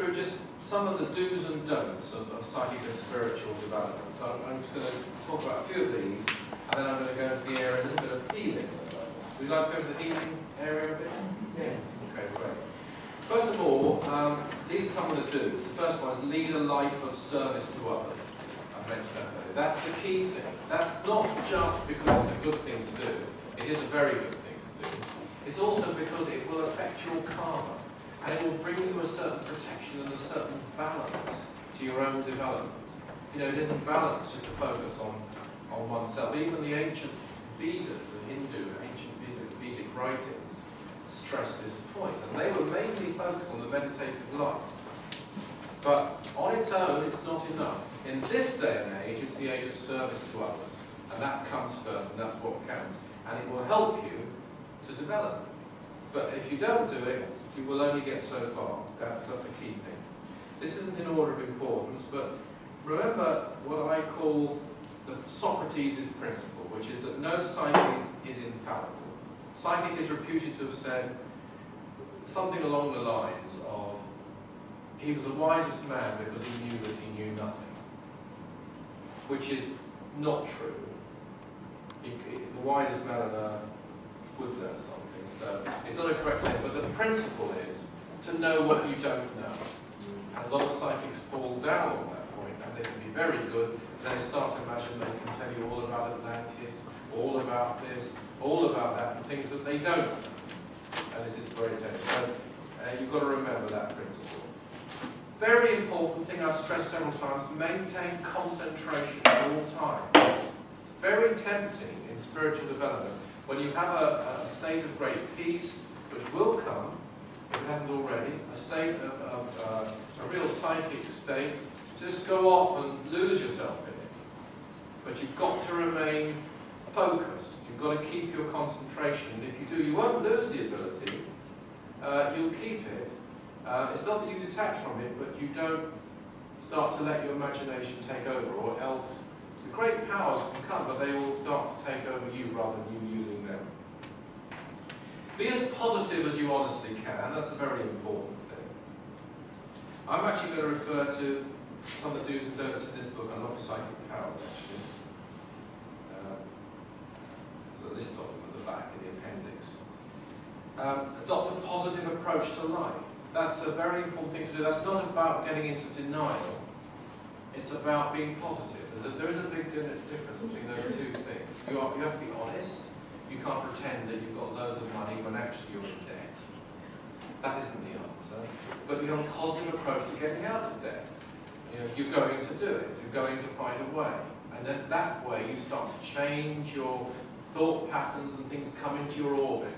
through just some of the do's and don'ts of psychic and spiritual development. So I'm just going to talk about a few of these, and then I'm going to go into the area a little bit of healing. Would you like to go to the healing area a bit? Yes. Okay, great. First of all, these are some of the do's. The first one is lead a life of service to others. I mentioned that earlier. That's the key thing. That's not just because it's a good thing to do. It is a very good thing to do. It's also because it will affect your karma. And it will bring you a certain protection and a certain balance to your own development. You know, it isn't balanced just to focus on oneself. Even the ancient Vedas, the ancient Vedic writings, stress this point. And they were mainly focused on the meditative life. But on its own, it's not enough. In this day and age, it's the age of service to others. And that comes first, and that's what counts. And it will help you to develop. But if you don't do it, you will only get so far. That's a key thing. This isn't in order of importance, but remember what I call the Socrates' principle, which is that no psychic is infallible. Psychic is reputed to have said something along the lines of, he was the wisest man because he knew that he knew nothing. Which is not true. The wisest man on earth would learn something. So it's not a correct statement, but the principle is to know what you don't know. And a lot of psychics fall down on that point, and they can be very good, and then they start to imagine they can tell you all about Atlantis, all about this, all about that, and things that they don't know. And this is very dangerous. So you've got to remember that principle. Very important thing I've stressed several times, maintain concentration at all times. Very tempting in spiritual development. When you have a state of great peace, which will come, if it hasn't already, a state of a real psychic state, just go off and lose yourself in it. But you've got to remain focused. You've got to keep your concentration. And if you do, you won't lose the ability. You'll keep it. It's not that you detach from it, but you don't start to let your imagination take over, or else the great powers can come, but they will start to take over you rather than you using them. Be as positive as you honestly can. That's a very important thing. I'm actually going to refer to some of the do's and don'ts in this book on psychic powers, actually. There's a list of them at the back in the appendix. Adopt a positive approach to life. That's a very important thing to do. That's not about getting into denial. It's about being positive. There is a big difference between those two things. You have to be honest. You can't pretend that you've got loads of money when actually you're in debt. That isn't the answer. But you have a positive approach to getting out of debt. You know, you're going to do it. You're going to find a way. And then that way you start to change your thought patterns and things come into your orbit.